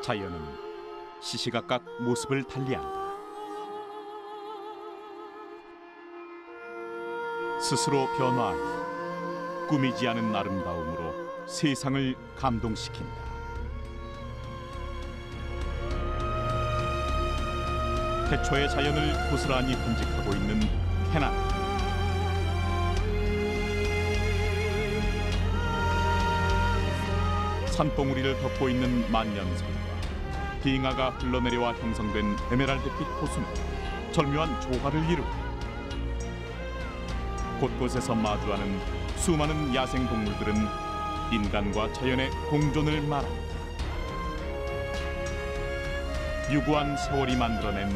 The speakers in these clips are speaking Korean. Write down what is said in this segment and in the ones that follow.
자연은 시시각각 모습을 달리한다. 스스로 변화하여 꾸미지 않은 아름다움으로 세상을 감동시킨다. 태초의 자연을 고스란히 간직하고 있는 캐나다. 산봉우리를 덮고 있는 만년설과 빙하가 흘러내려와 형성된 에메랄드빛 호수는 절묘한 조화를 이루고 곳곳에서 마주하는 수많은 야생동물들은 인간과 자연의 공존을 말한다. 유구한 세월이 만들어낸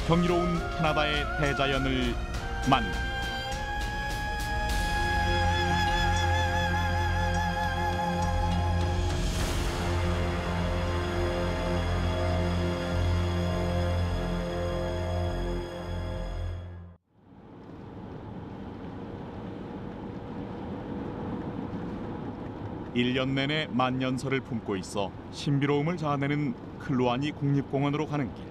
경이로운 캐나다의 대자연을 만난다. 일 년 내내 만년설을 품고 있어 신비로움을 자아내는 클루아니 국립공원으로 가는 길.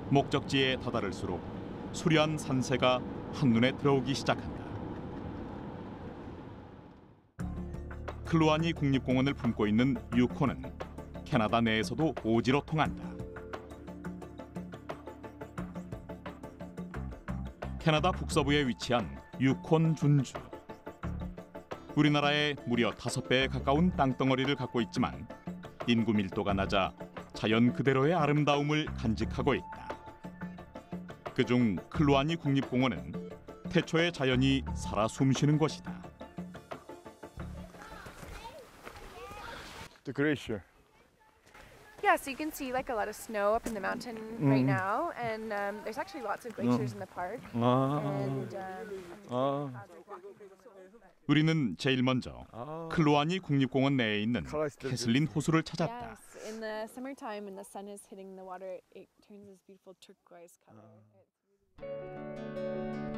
목적지에 다다를수록 수려한 산세가 한눈에 들어오기 시작한다. 클루아니 국립공원을 품고 있는 유콘은 캐나다 내에서도 오지로 통한다. 캐나다 북서부에 위치한 유콘 준주. 우리나라의 무려 5배에 가까운 땅덩어리를 갖고 있지만 인구 밀도가 낮아 자연 그대로의 아름다움을 간직하고 있다. 그중 클루아니 국립공원은 태초의 자연이 살아 숨쉬는 곳이다. The glacier. Yeah, so you can see like a lot of snow up in the mountain right now, and there's actually lots of glaciers in the park. And 우리는 제일 먼저 클루아니 국립공원 내에 있는 캐슬린 호수를 찾았다. yes, in the summertime, when the sun is hitting the water, it turns this beautiful turquoise color.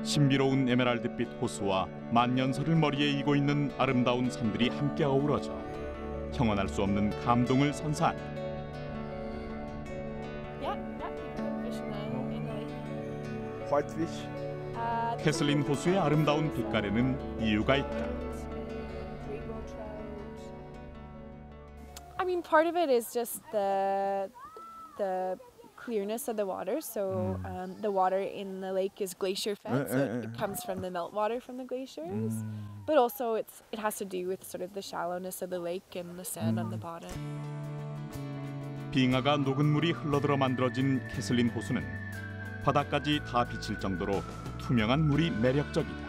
신비로운 에메랄드빛 호수와 만년설을 머리에 이고 있는 아름다운 산들이 함께 어우러져 형언할 수 없는 감동을 선사한다. Yeah, people fish in the lake. Whitefish. 캐슬린 호수의 아름다운 빛깔에는 이유가 있다. Rainbow trout. I mean, part of it is just the clearness of the water. So the water in the lake is glacier fed, so it comes from the meltwater from the glaciers. But also it has to do with sort of the shallowness of the lake and the sand on the bottom. 빙하가 녹은 물이 흘러들어 만들어진 캐슬린 호수는 바닥까지 다 비칠 정도로 투명한 물이 매력적이다.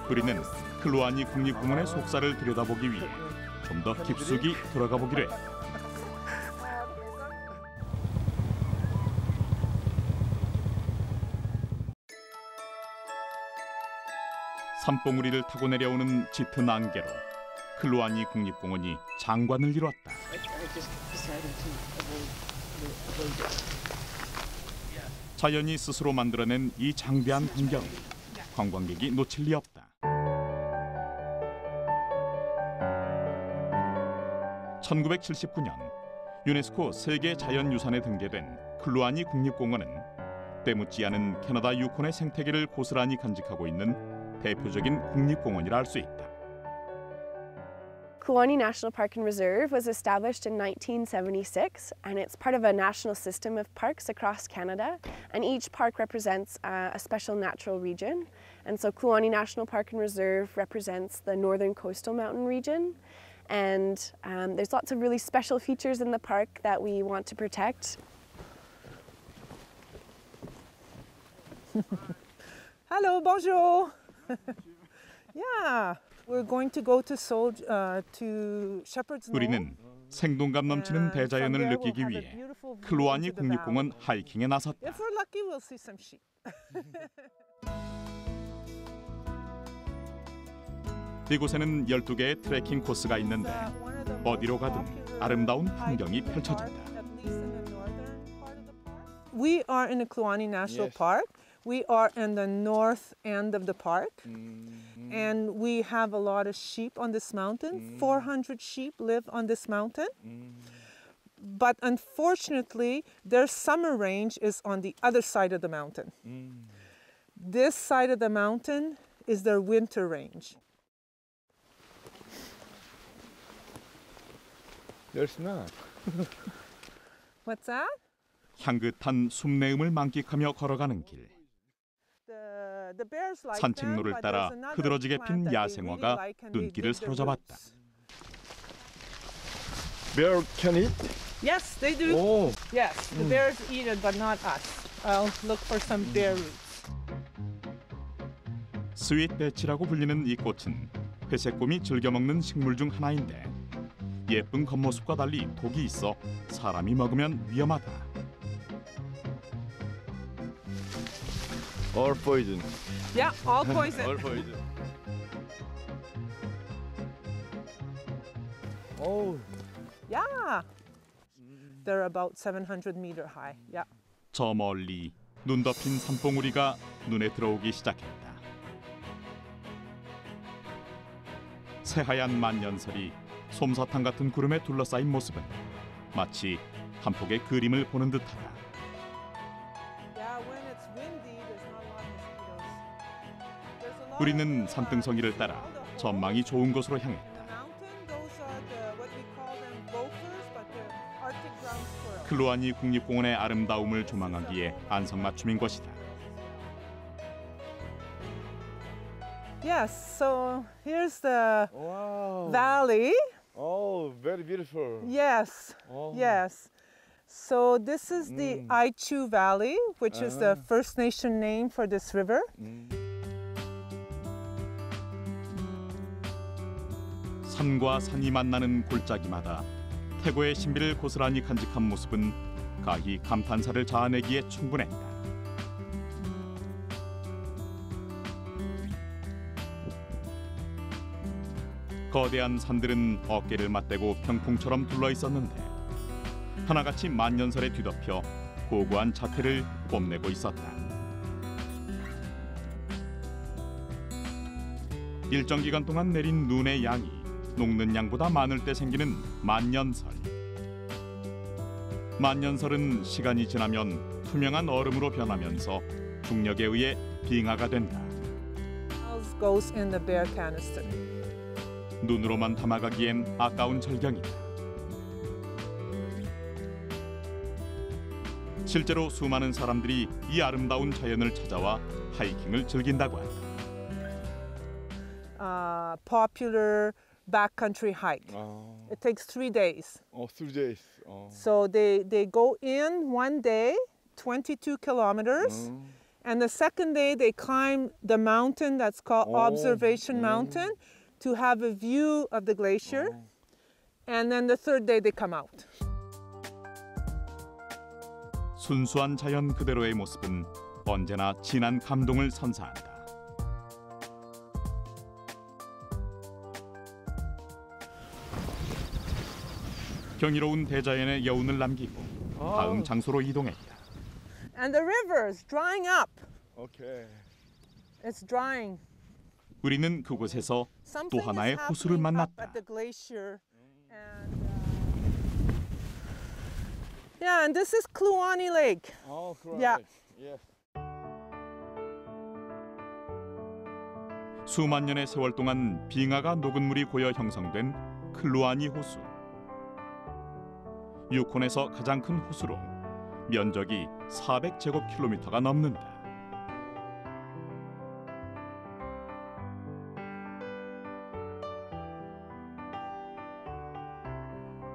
우리는 클루아니 국립공원의 속살을 들여다보기 위해 좀 더 깊숙이 들어가 보기로 했다. 산봉우리를 타고 내려오는 짙은 안개로 클루아니 국립공원이 장관을 이뤘다. 자연이 스스로 만들어낸 이 장대한 환경을 관광객이 놓칠 리 없다. 1979년 유네스코 세계 자연유산에 등재된 클루아니 국립공원은 때묻지 않은 캐나다 유콘의 생태계를 고스란히 간직하고 있는 대표적인 국립공원이라 할 수 있다. Kluane National Park and Reserve was established in 1976, and it's part of a national system of parks across Canada, and each park represents a special natural region. And so Kluane National Park and Reserve represents the northern coastal mountain region, and there's lots of really special features in the park that we want to protect. Hello, bonjour. Yeah. We're going to go to Shepherd's Knoll. 우리는 생동감 넘치는 대자연을 느끼기 위해 클루아니 국립공원 하이킹에 나섰다. If we're lucky, we'll see some sheep. 이곳에는 12개의 트레킹 코스가 있는데 어디로 가든 아름다운 풍경이 펼쳐진다. we are in the Kluane National Park. We are in the north end of the park. And we have a lot of sheep on this mountain. 400 sheep live on this mountain. But unfortunately, their summer range is on the other side of the mountain. This side of the mountain is their winter range. There's not. What's that? 향긋한 숲내음을 만끽하며 걸어가는 길. The bears like 산책로를 them, but 따라 there's another 흐드러지게 plant 핀 that they 야생화가 really like and they 눈길을 dig their 사로잡았다. roots. Bear can eat? Yes, they do. Oh. Yes, the bears eat it, but not us. I'll look for some bear roots. 스윗 배치라고 불리는 이 꽃은 회색곰이 즐겨 먹는 식물 중 하나인데 예쁜 겉모습과 달리 독이 있어 사람이 먹으면 위험하다. All poison. Yeah, all poison. All poison. Oh. Yeah. They're about 700 meter high. Yeah. 저 멀리 눈 덮인 산봉우리가 눈에 들어오기 시작했다. 새하얀 만년설이 솜사탕 같은 구름에 둘러싸인 모습은 마치 한 폭의 그림을 보는 듯하다. Yeah, when it's windy, there's not a lot of mosquitoes. There's a lot 우리는 of, 산등성이를 따라 all the 전망이 좋은 곳으로 향했다. in the mountain, those are the what we call them gophers, but they're Arctic ground squirrels. 클루아니 국립공원의 아름다움을 조망하기에 안성맞춤인 것이다. Yes, so here's the Wow. valley. Oh, very beautiful. Yes, Oh. yes. So this is the Aichu Valley, which is the First Nation name for this river. 산과 산이 만나는 골짜기마다 태고의 신비를 고스란히 간직한 모습은 가히 감탄사를 자아내기에 충분했다. 거대한 산들은 어깨를 맞대고 병풍처럼 둘러 있었는데 하나같이 만년설에 뒤덮여 고고한 자태를 뽐내고 있었다. 일정 기간 동안 내린 눈의 양이 녹는 양보다 많을 때 생기는 만년설. 만년설은 시간이 지나면 투명한 얼음으로 변하면서 중력에 의해 빙하가 된다. Goes in the bear canister. 눈으로만 담아가기엔 아까운 절경이다. 실제로 수많은 사람들이 이 아름다운 자연을 찾아와 하이킹을 즐긴다고 한다. Popular backcountry hike. Oh. It takes 3 days. Oh, 3 days. Oh. So they go in one day, 22 kilometers, and the second day they climb the mountain that's called Observation Mountain to have a view of the glacier. And then the third day they come out. 순수한 자연 그대로의 모습은 언제나 진한 감동을 선사한다. 경이로운 대자연의 여운을 남기고 다음 장소로 이동했다. And the river is drying up. Okay. It's drying. 우리는 그곳에서 또 Something 하나의 is 호수를 happening up 만났다. at the glacier. And this is Kluane Lake. Oh, correct. Yeah. Yes. 수만 년의 세월 동안 빙하가 녹은 물이 고여 형성된 클루아니 호수. 유콘에서 가장 큰 호수로 면적이 400제곱킬로미터가 넘는다.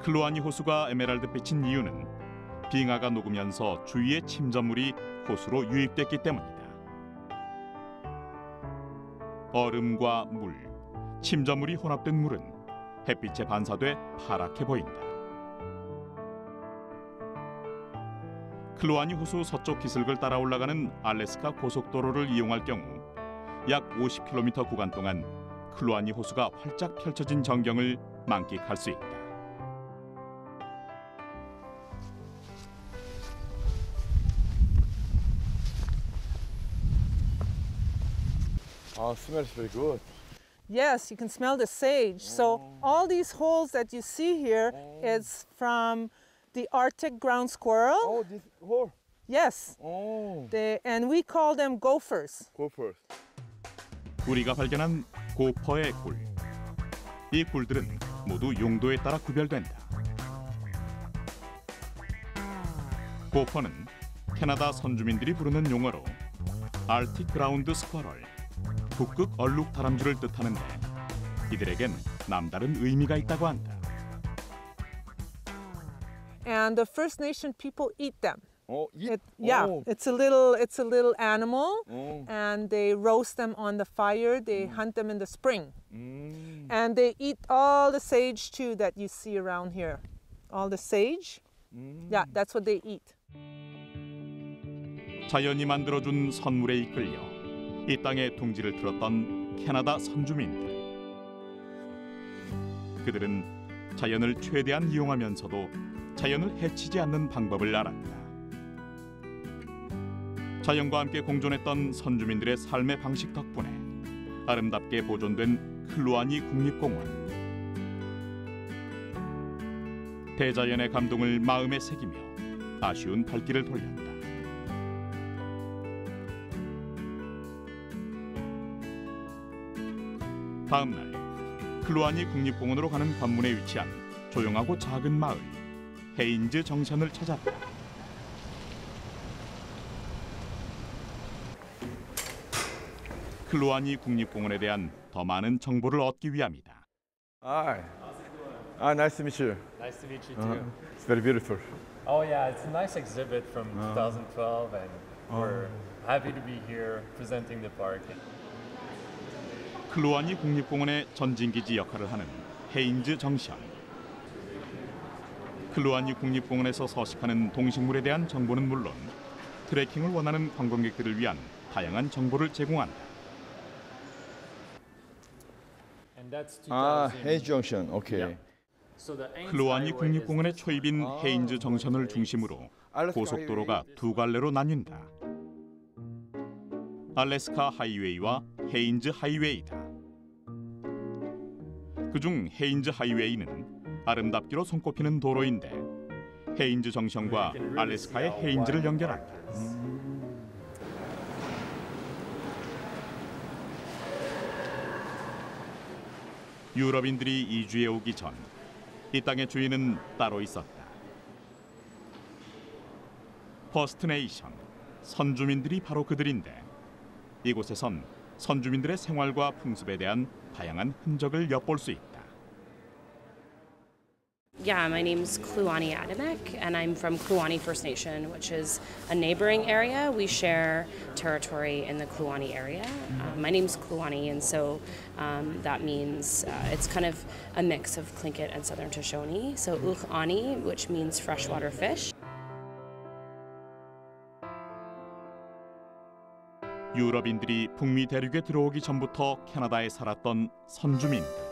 클루아니 호수가 에메랄드빛인 이유는 빙하가 녹으면서 주위의 침전물이 호수로 유입됐기 때문이다. 얼음과 물, 침전물이 혼합된 물은 햇빛에 반사돼 파랗게 보인다. 클루아니 호수 서쪽 기슭을 따라 올라가는 알래스카 고속도로를 이용할 경우 약 50km 구간 동안 클루아니 호수가 활짝 펼쳐진 전경을 만끽할 수 있다. Oh, smells very good. Yes, you can smell the sage. So all these holes that you see here is from the Arctic ground squirrel. Oh, this hole. Yes, Oh, and we call them gophers. go first. 우리가 발견한 고퍼의 굴. 이 굴들은 모두 용도에 따라 구별된다. 고퍼는 캐나다 선주민들이 부르는 용어로 알틱 그라운드 스쿼럴, 북극 얼룩 다람쥐를 뜻하는데 이들에겐 남다른 의미가 있다고 한다. And the First Nation people eat them. Oh, Yeah, it's a little animal, and they roast them on the fire. They hunt them in the spring, and they eat all the sage too that you see around here. All the sage, yeah, that's what they eat. 자연이 만들어준 선물에 이끌려 이 땅에 둥지를 틀었던 캐나다 선주민들. 그들은 자연을 최대한 이용하면서도 자연을 해치지 않는 방법을 알았다. 자연과 함께 공존했던 선주민들의 삶의 방식 덕분에 아름답게 보존된 클루아니 국립공원. 대자연의 감동을 마음에 새기며 아쉬운 발길을 돌렸다. 다음 날 클루아니 국립공원으로 가는 관문에 위치한 조용하고 작은 마을 헤인즈 정션을 찾았다. 클루아니 국립공원에 대한 더 많은 정보를 얻기 위함이다. Hi. Ah, nice to meet you. Nice to meet you too. It's very beautiful. Oh yeah, it's a nice exhibit from 2012 and we're happy to be here presenting the park. 클루아니 국립공원의 전진기지 역할을 하는 헤인즈 정션. 클루아니 국립공원에서 서식하는 동식물에 대한 정보는 물론 트레킹을 원하는 관광객들을 위한 다양한 정보를 제공한다. And that's Ah, 2000. Hayes Junction. Okay. Yeah. So the Ains 클루아니 Highway 국립공원에 is this 초입인 one. 헤인즈 정션을 중심으로 고속도로가 두 갈래로 나뉜다. 알래스카 하이웨이와 헤인즈 하이웨이다. 그중 헤인즈 하이웨이는 아름답기로 손꼽히는 도로인데 헤인즈 정션과 알래스카의 헤인즈를 연결한다. 유럽인들이 이주해 오기 전 이 땅의 주인은 따로 있었다. 퍼스트 네이션, 선주민들이 바로 그들인데 이곳에선 선주민들의 생활과 풍습에 대한 다양한 흔적을 엿볼 수 있다. Yeah, my name's Kluani Adamek, and I'm from Kluani First Nation, which is a neighboring area. We share territory in the Kluani area. My name's Kluani, and so that means it's kind of a mix of Tlingit and Southern Shoshone. So Uchani, which means freshwater fish. 유럽인들이 북미 대륙에 들어오기 전부터 캐나다에 살았던 선주민들.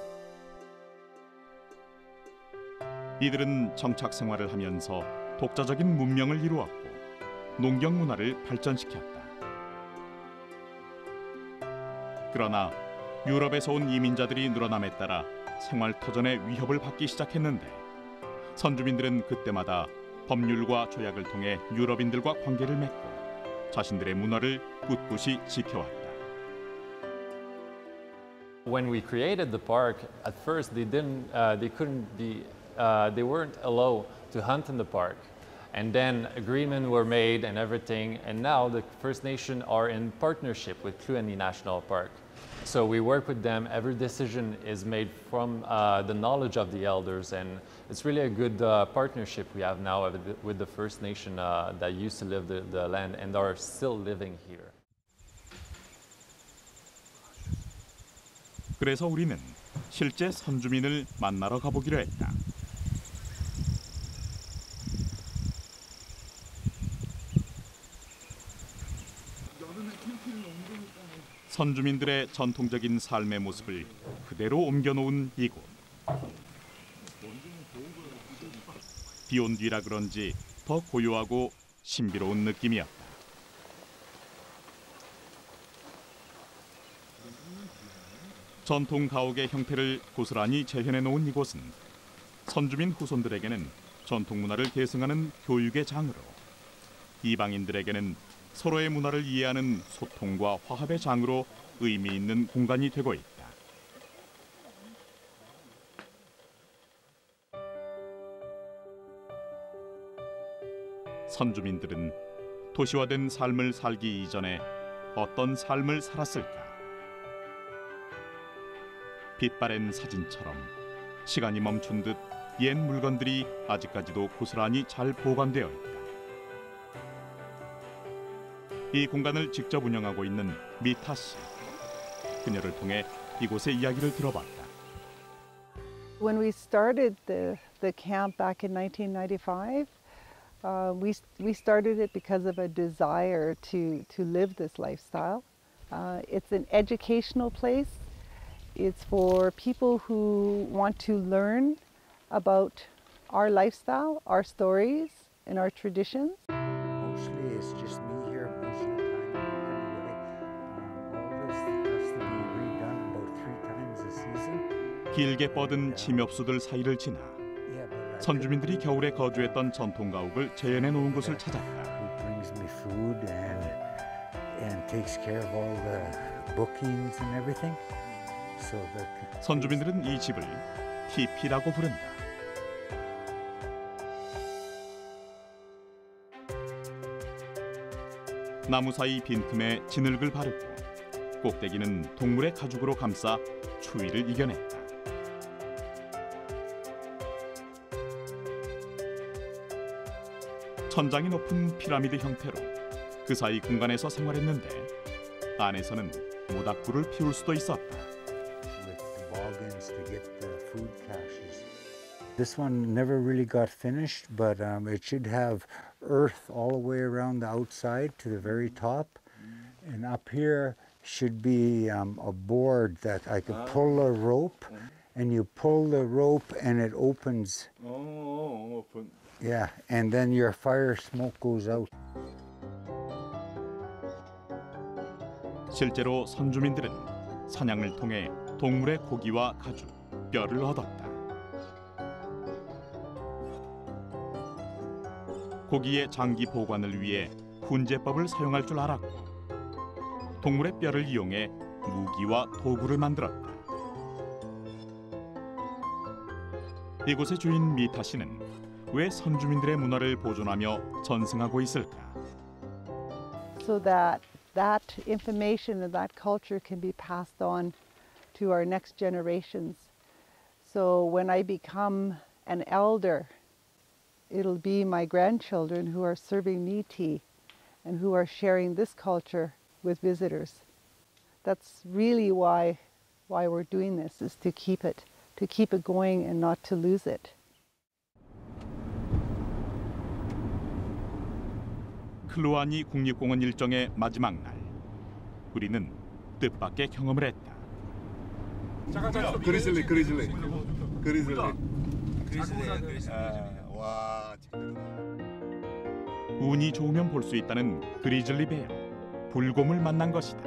이들은 정착 생활을 하면서 독자적인 문명을 이루었고 농경 문화를 발전시켰다. 그러나 유럽에서 온 이민자들이 늘어남에 따라 생활 터전의 위협을 받기 시작했는데 선주민들은 그때마다 법률과 조약을 통해 유럽인들과 관계를 맺고 자신들의 문화를 꿋꿋이 지켜왔다. When we created the park, at first they weren't allowed to hunt in the park. And then agreements were made and everything. And now the First Nation are in partnership with Kluani National Park. So we work with them. Every decision is made from the knowledge of the elders. And it's really a good partnership we have now with the First Nation that used to live the land and are still living here. 그래서 우리는 실제 선주민을 만나러 가보기로 했다. 선주민들의 전통적인 삶의 모습을 그대로 옮겨놓은 이곳. 비온 뒤라 그런지 더 고요하고 신비로운 느낌이었다. 전통 가옥의 형태를 고스란히 재현해 놓은 이곳은 선주민 후손들에게는 전통 문화를 계승하는 교육의 장으로, 이방인들에게는 서로의 문화를 이해하는 소통과 화합의 장으로 의미 있는 공간이 되고 있다. 선주민들은 도시화된 삶을 살기 이전에 어떤 삶을 살았을까? 빛바랜 사진처럼 시간이 멈춘 듯 옛 물건들이 아직까지도 고스란히 잘 보관되어 있다. 이 공간을 직접 운영하고 있는 미타 씨. 그녀를 통해 이곳의 이야기를 들어봤다. When we started the camp back in 1995, we started it because of a desire to live this lifestyle. It's an educational place. It's for people who want to learn about our lifestyle, our stories, and our traditions. Mostly it's just me here most of the time anyway. All this has to be redone about 3 times a season. 길게 뻗은 침엽수들 사이를 지나 Yeah, but I 선주민들이 겨울에 거주했던 전통 가옥을 재현해 놓은 곳을 who 찾았다. brings me food and takes care of all the bookings and everything. So that 선주민들은 이 집을 티피라고 부른다. 나무 사이 빈틈에 진흙을 바르고 꼭대기는 동물의 가죽으로 감싸 추위를 이겨냈다. 천장이 높은 피라미드 형태로 그 사이 공간에서 생활했는데 안에서는 모닥불을 피울 수도 있었다. with toboggans to get the food caches. This one never really got finished, but it should have earth all the way around the outside to the very top. And up here should be a board that I could pull a rope, and you pull the rope and it opens. 오픈. Yeah, and then your fire smoke goes out. 실제로 선주민들은 사냥을 통해 동물의 고기와 가죽, 뼈를 얻었다. 고기의 장기 보관을 위해 훈제법을 사용할 줄 알았고 동물의 뼈를 이용해 무기와 도구를 만들었다. 이곳의 주인 미타 씨는 왜 선주민들의 문화를 보존하며 전승하고 있을까? So that information and that culture can be passed on to our next generations. So when I become an elder, it'll be my grandchildren who are serving me tea and who are sharing this culture with visitors. That's really why we're doing this, is to keep it going and not to lose it. 클루아니 국립공원 일정의 마지막 날, 우리는 뜻밖의 경험을 했다. 그리즐리. 운이 좋으면 볼 수 있다는 그리즐리 베어, 불곰을 만난 것이다.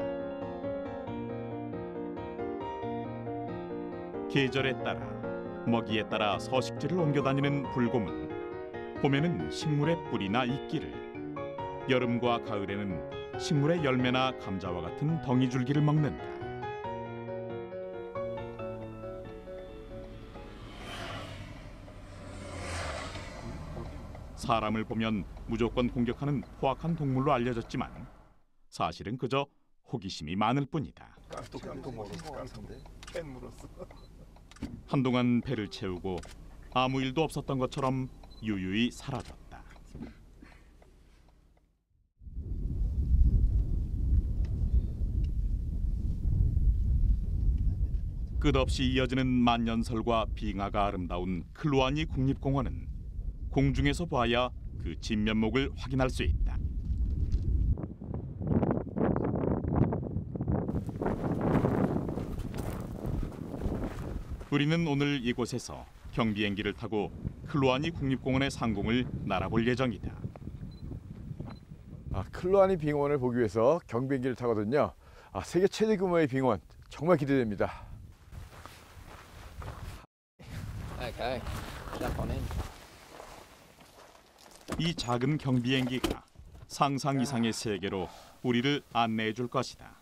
계절에 따라, 먹이에 따라 서식지를 옮겨 다니는 불곰은 봄에는 식물의 뿌리나 이끼를, 여름과 가을에는 식물의 열매나 감자와 같은 덩이줄기를 먹는다. 사람을 보면 무조건 공격하는 포악한 동물로 알려졌지만 사실은 그저 호기심이 많을 뿐이다. 한동안 배를 채우고 아무 일도 없었던 것처럼 유유히 사라졌다. 끝없이 이어지는 만년설과 빙하가 아름다운 클루아니 국립공원은 공중에서 봐야 그 진면목을 확인할 수 있다. 우리는 오늘 이곳에서 경비행기를 타고 클루아니 국립공원의 상공을 날아볼 예정이다. 클루아니 빙원을 보기 위해서 경비행기를 타거든요. 세계 최대 규모의 빙원 정말 기대됩니다. 이 작은 경비행기가 상상 이상의 세계로 우리를 안내해 줄 것이다.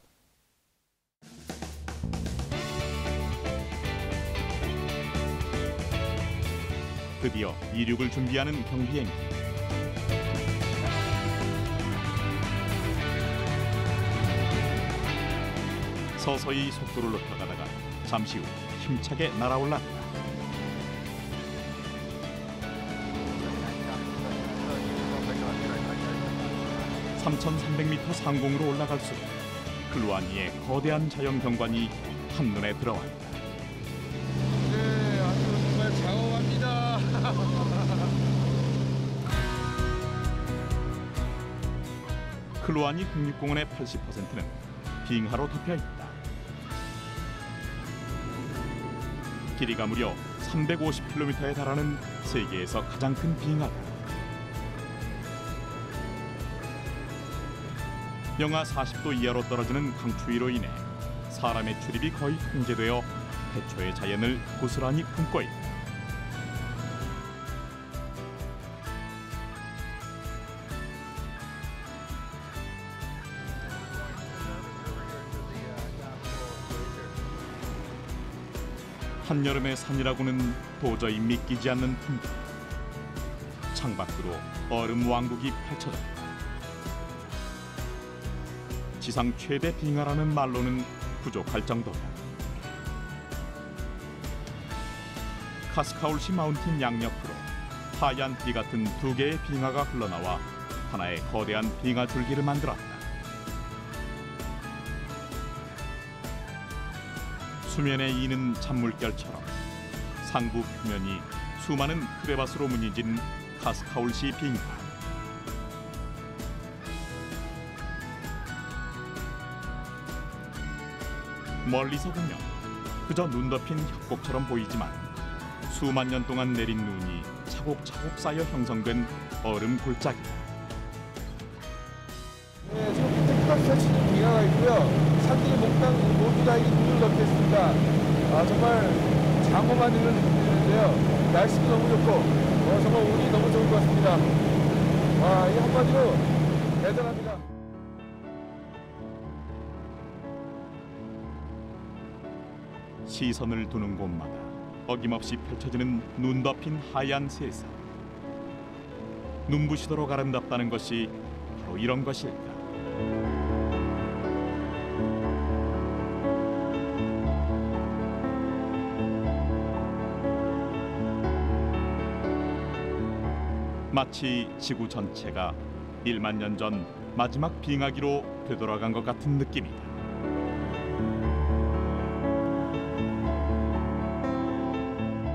드디어 이륙을 준비하는 경비행기. 서서히 속도를 높여가다가 잠시 후 힘차게 날아올랐다. 3,300m 상공으로 올라갈수록 클루아니의 거대한 자연 경관이 한눈에 들어왔다. 네, 아주 정말 장엄합니다. 클루아니 국립공원의 80%는 빙하로 덮여 있다. 길이가 무려 350km에 달하는 세계에서 가장 큰 빙하다. 영하 40도 이하로 떨어지는 강추위로 인해 사람의 출입이 거의 통제되어 해초의 자연을 고스란히 품고 있다. 한여름의 산이라고는 도저히 믿기지 않는 풍경. 창밖으로 얼음 왕국이 펼쳐졌다. 지상 최대 빙하라는 말로는 부족할 정도다. 카스카울시 마운틴 양옆으로 하얀 띠 같은 두 개의 빙하가 흘러나와 하나의 거대한 빙하 줄기를 만들었다. 수면에 이는 잔물결처럼 상부 표면이 수많은 크레바스로 무늬진 카스카울시 빙하. 멀리서 보면 그저 눈 덮인 협곡처럼 보이지만 수만 년 동안 내린 눈이 차곡차곡 쌓여 형성된 얼음 골짜기다. 네, 지금 밑에 펼쳐지는 빙하가 있고요. 산들이 몽땅 모두 다 이 눈을 덮겠습니다. 아, 정말 장엄한 일을 느끼는데요. 날씨도 너무 좋고 정말 운이 너무 좋은 것 같습니다. 와, 이 한마디로 대단합니다. 시선을 두는 곳마다 어김없이 펼쳐지는 눈 덮인 하얀 세상. 눈부시도록 아름답다는 것이 바로 이런 것일까. 마치 지구 전체가 1만 년 전 마지막 빙하기로 되돌아간 것 같은 느낌이다.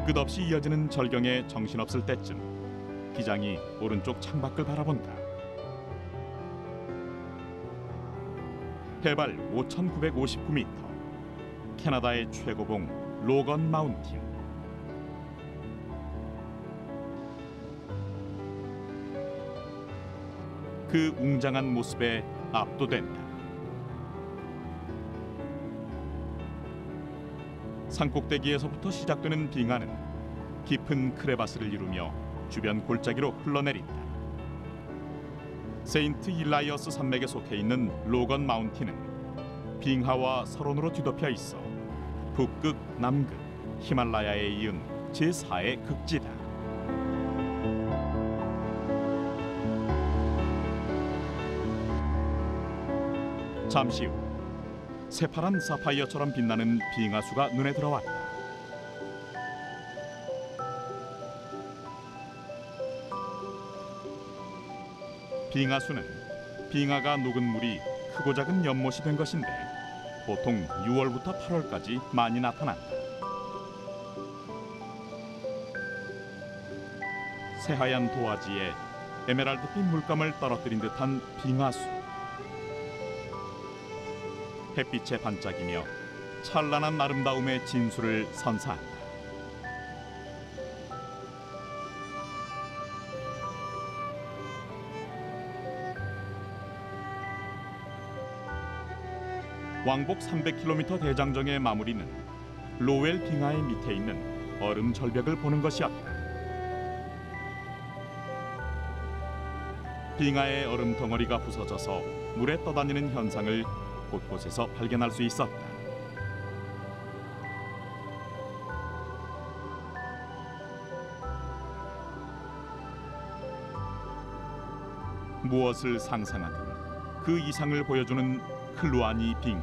끝없이 이어지는 절경에 정신없을 때쯤 기장이 오른쪽 창밖을 바라본다. 해발 5,959m, 캐나다의 최고봉 로건 마운틴. 그 웅장한 모습에 압도된다. 산꼭대기에서부터 시작되는 빙하는 깊은 크레바스를 이루며 주변 골짜기로 흘러내린다. 세인트 일라이어스 산맥에 속해 있는 로건 마운틴은 빙하와 설원으로 뒤덮여 있어 북극, 남극, 히말라야에 이은 제4의 극지다. 잠시 후 새파란 사파이어처럼 빛나는 빙하수가 눈에 들어왔다. 빙하수는 빙하가 녹은 물이 크고 작은 연못이 된 것인데 보통 6월부터 8월까지 많이 나타난다. 새하얀 도화지에 에메랄드빛 물감을 떨어뜨린 듯한 빙하수. 햇빛에 반짝이며 찬란한 아름다움의 진수를 선사한다. 왕복 300km 대장정의 마무리는 로웰 빙하의 밑에 있는 얼음 절벽을 보는 것이었다. 빙하의 얼음 덩어리가 부서져서 물에 떠다니는 현상을 곳곳에서 발견할 수 있었다. 무엇을 상상하든 그 이상을 보여주는 클루아니 빙하.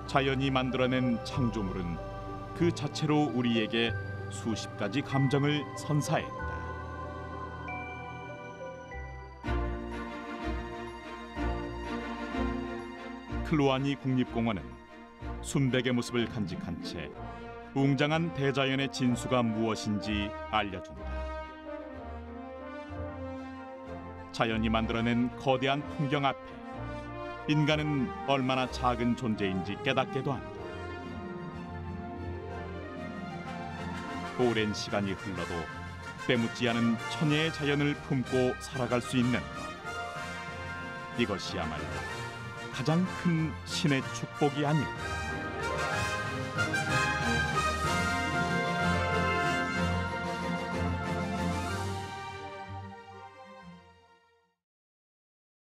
자연이 만들어낸 창조물은 그 자체로 우리에게 수십 가지 감정을 선사했다. 클루아니 국립공원은 순백의 모습을 간직한 채 웅장한 대자연의 진수가 무엇인지 알려준다. 자연이 만들어낸 거대한 풍경 앞에 인간은 얼마나 작은 존재인지 깨닫게도 한다. 오랜 시간이 흘러도 때묻지 않은 천혜의 자연을 품고 살아갈 수 있는 것. 이것이야말로 가장 큰 신의 축복이 아닐까.